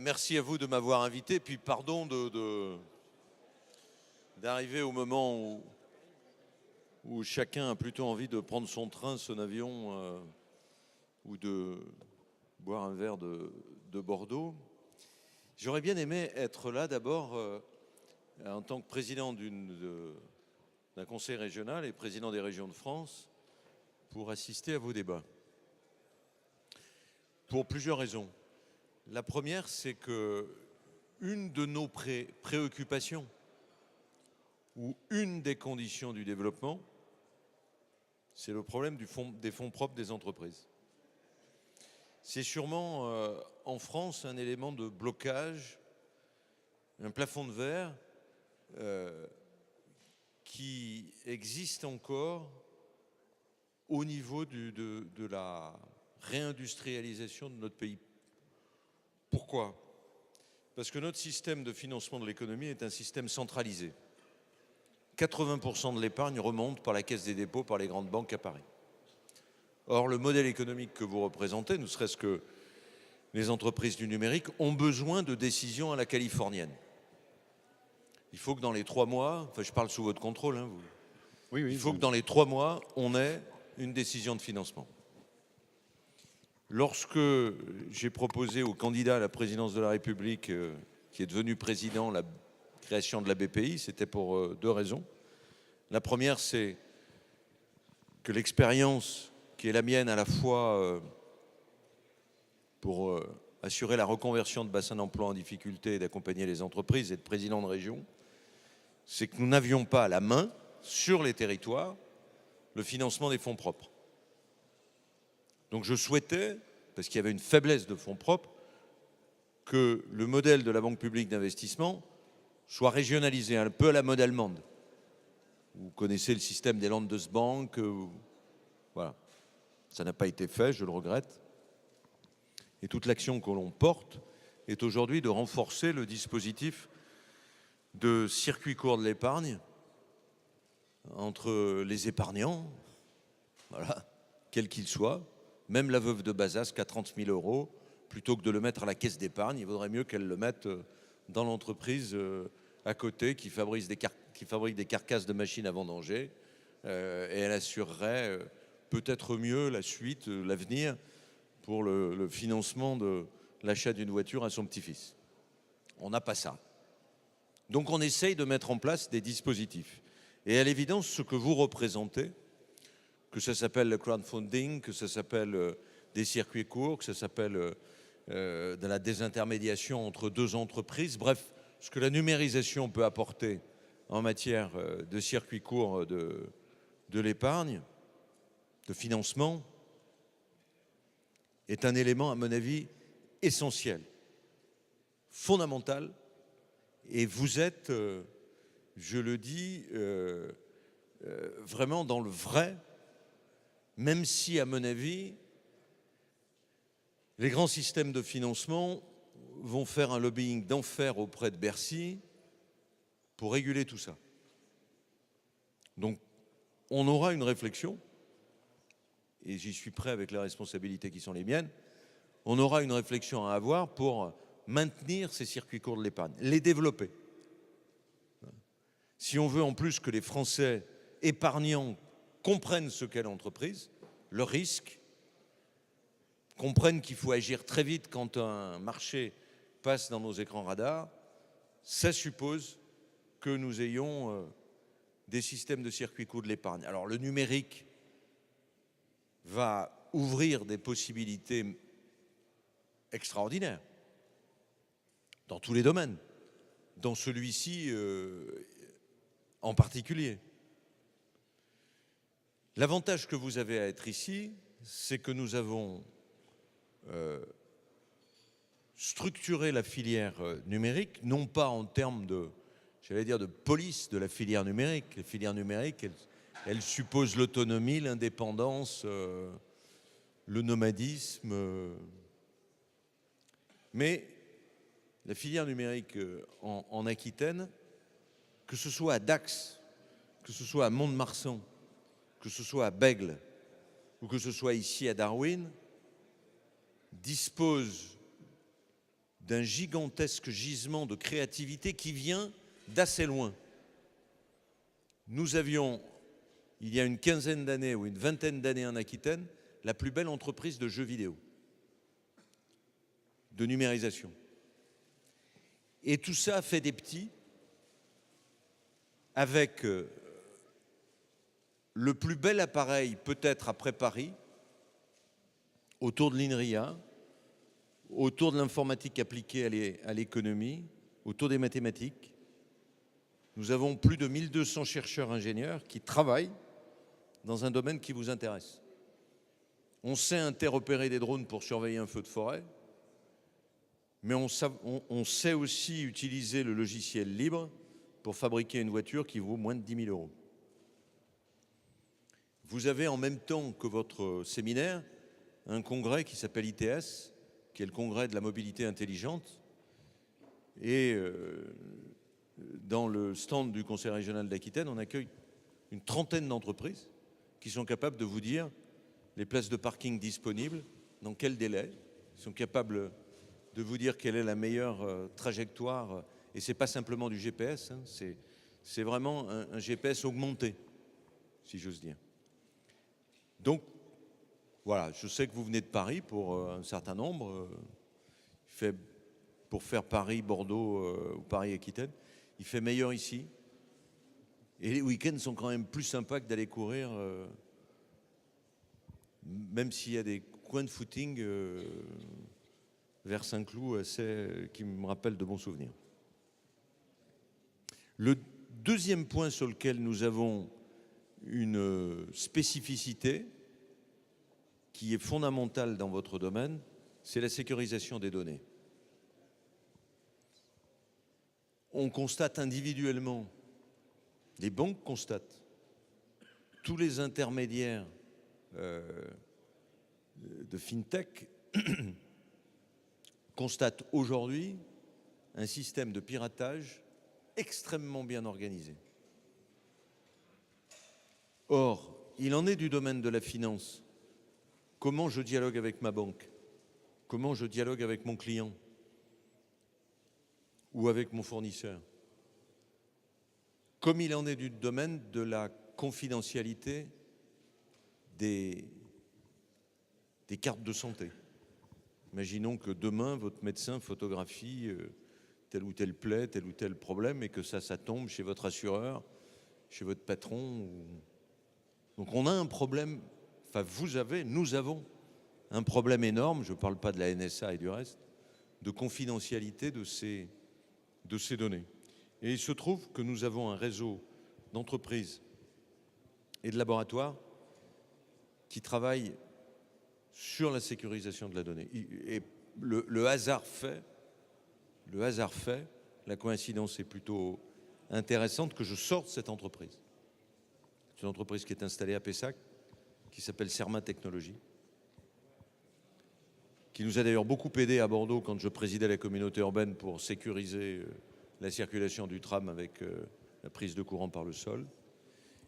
Merci à vous de m'avoir invité, puis pardon d'arriver au moment où chacun a plutôt envie de prendre son train, son avion, ou de boire un verre de Bordeaux. J'aurais bien aimé être là d'abord en tant que président d'un conseil régional et président des régions de France pour assister à vos débats. Pour plusieurs raisons. La première, c'est que une de nos préoccupations ou une des conditions du développement, c'est le problème des fonds propres des entreprises. C'est sûrement en France un élément de blocage, un plafond de verre qui existe encore au niveau de la réindustrialisation de notre pays. Pourquoi ? Parce que notre système de financement de l'économie est un système centralisé. 80% de l'épargne remonte par la Caisse des dépôts, par les grandes banques à Paris. Or, le modèle économique que vous représentez, ne serait-ce que les entreprises du numérique, ont besoin de décisions à la californienne. Il faut que dans les 3 mois, enfin je parle sous votre contrôle, hein, vous. Oui, il faut que dans les 3 mois, on ait une décision de financement. Lorsque j'ai proposé au candidat à la présidence de la République, qui est devenu président, la création de la BPI, c'était pour 2 raisons. La première, c'est que l'expérience qui est la mienne à la fois pour assurer la reconversion de bassins d'emploi en difficulté et d'accompagner les entreprises et de président de région, c'est que nous n'avions pas à la main, sur les territoires, le financement des fonds propres. Donc je souhaitais, parce qu'il y avait une faiblesse de fonds propres, que le modèle de la Banque publique d'investissement soit régionalisé, un peu à la mode allemande. Vous connaissez le système des Landesbank, voilà. Ça n'a pas été fait, je le regrette. Et toute l'action que l'on porte est aujourd'hui de renforcer le dispositif de circuit court de l'épargne entre les épargnants, voilà, quels qu'ils soient. Même la veuve de Bazas qui a 30 000 euros, plutôt que de le mettre à la caisse d'épargne, il vaudrait mieux qu'elle le mette dans l'entreprise à côté qui fabrique des carcasses de machines à vendanger, et elle assurerait peut-être mieux la suite, l'avenir, pour le financement de l'achat d'une voiture à son petit-fils. On n'a pas ça. Donc on essaye de mettre en place des dispositifs. Et à l'évidence, ce que vous représentez, que ça s'appelle le crowdfunding, que ça s'appelle des circuits courts, que ça s'appelle de la désintermédiation entre 2 entreprises, bref, ce que la numérisation peut apporter en matière de circuits courts de l'épargne, de financement, est un élément, à mon avis, essentiel, fondamental, et vous êtes, je le dis, vraiment dans le vrai, même si, à mon avis, les grands systèmes de financement vont faire un lobbying d'enfer auprès de Bercy pour réguler tout ça. Donc, on aura une réflexion, et j'y suis prêt avec les responsabilités qui sont les miennes, on aura une réflexion à avoir pour maintenir ces circuits courts de l'épargne, les développer. Si on veut en plus que les Français épargnants comprennent ce qu'est l'entreprise, le risque, comprennent qu'il faut agir très vite quand un marché passe dans nos écrans radars, ça suppose que nous ayons des systèmes de circuits courts de l'épargne. Alors le numérique va ouvrir des possibilités extraordinaires dans tous les domaines, dans celui-ci en particulier. L'avantage que vous avez à être ici, c'est que nous avons structuré la filière numérique, non pas en termes de, j'allais dire, de police de la filière numérique. La filière numérique, elle suppose l'autonomie, l'indépendance, le nomadisme. Mais la filière numérique en Aquitaine, que ce soit à Dax, que que ce soit à Mont-de-Marsan, que ce soit à Bègles ou que ce soit ici à Darwin, dispose d'un gigantesque gisement de créativité qui vient d'assez loin. Nous avions, il y a une quinzaine d'années ou une vingtaine d'années en Aquitaine, la plus belle entreprise de jeux vidéo, de numérisation. Et tout ça a fait des petits avec le plus bel appareil, peut-être après Paris, autour de l'INRIA, autour de l'informatique appliquée à l'économie, autour des mathématiques. Nous avons plus de 1200 chercheurs-ingénieurs qui travaillent dans un domaine qui vous intéresse. On sait interopérer des drones pour surveiller un feu de forêt, mais on sait aussi utiliser le logiciel libre pour fabriquer une voiture qui vaut moins de 10 000 euros. Vous avez en même temps que votre séminaire un congrès qui s'appelle ITS, qui est le congrès de la mobilité intelligente. Et dans le stand du Conseil régional d'Aquitaine, on accueille une trentaine d'entreprises qui sont capables de vous dire les places de parking disponibles, dans quel délai. Ils sont capables de vous dire quelle est la meilleure trajectoire. Et ce n'est pas simplement du GPS, hein, c'est vraiment un GPS augmenté, si j'ose dire. Donc, voilà, je sais que vous venez de Paris pour un certain nombre. Pour faire Paris-Bordeaux ou Paris-Aquitaine, il fait meilleur ici. Et les week-ends sont quand même plus sympas que d'aller courir, même s'il y a des coins de footing vers Saint-Cloud qui me rappellent de bons souvenirs. Le deuxième point sur lequel nous avons une spécificité qui est fondamentale dans votre domaine, c'est la sécurisation des données. On constate individuellement, les banques constatent, tous les intermédiaires de FinTech constatent aujourd'hui un système de piratage extrêmement bien organisé. Or, il en est du domaine de la finance. Comment je dialogue avec ma banque? Comment je dialogue avec mon client? Ou avec mon fournisseur? Comme il en est du domaine de la confidentialité des cartes de santé. Imaginons que demain, votre médecin photographie tel ou tel plaie, tel ou tel problème, et que ça tombe chez votre assureur, chez votre patron. Donc on a un problème, enfin nous avons un problème énorme, je ne parle pas de la NSA et du reste, de confidentialité de ces données. Et il se trouve que nous avons un réseau d'entreprises et de laboratoires qui travaillent sur la sécurisation de la donnée. Et le hasard fait, la coïncidence est plutôt intéressante que je sorte cette entreprise. C'est une entreprise qui est installée à Pessac, qui s'appelle Serma Technologies, qui nous a d'ailleurs beaucoup aidé à Bordeaux quand je présidais la communauté urbaine pour sécuriser la circulation du tram avec la prise de courant par le sol.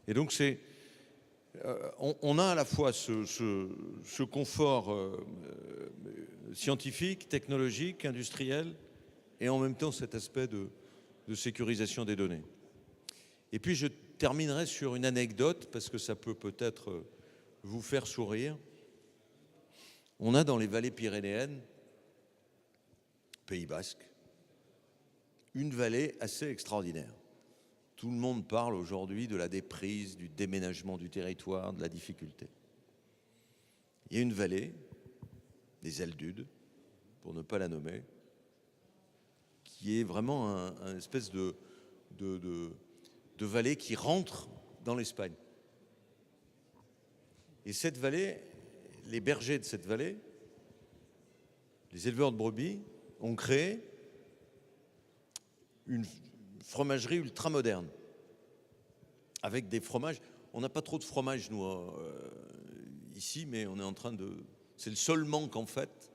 Et donc on a à la fois ce confort scientifique, technologique, industriel, et en même temps cet aspect de sécurisation des données. Et puis je terminerai sur une anecdote, parce que ça peut peut-être vous faire sourire. On a dans les vallées pyrénéennes, Pays Basque, une vallée assez extraordinaire. Tout le monde parle aujourd'hui de la déprise, du déménagement du territoire, de la difficulté. Il y a une vallée, des Aldudes, pour ne pas la nommer, qui est vraiment un espèce de vallée qui rentre dans l'Espagne. Et cette vallée, les bergers de cette vallée, les éleveurs de brebis, ont créé une fromagerie ultra moderne, avec des fromages. On n'a pas trop de fromage, nous, ici, mais on est en train de... C'est le seul manque, en fait,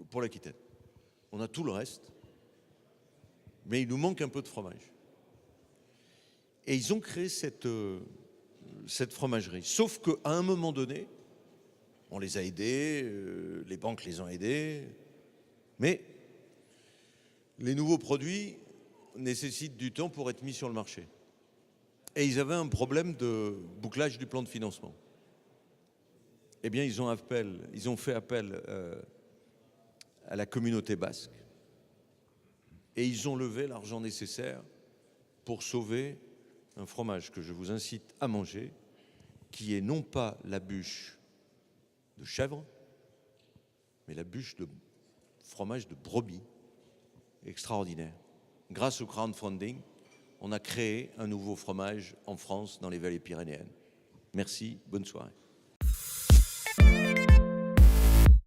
pour l'Aquitaine. On a tout le reste, mais il nous manque un peu de fromage. Et ils ont créé cette fromagerie. Sauf qu'à un moment donné, on les a aidés, les banques les ont aidés, mais les nouveaux produits nécessitent du temps pour être mis sur le marché. Et ils avaient un problème de bouclage du plan de financement. Eh bien, ils ont fait appel à la communauté basque et ils ont levé l'argent nécessaire pour sauver un fromage que je vous incite à manger, qui est non pas la bûche de chèvre, mais la bûche de fromage de brebis, extraordinaire. Grâce au crowdfunding, on a créé un nouveau fromage en France, dans les vallées pyrénéennes. Merci, bonne soirée.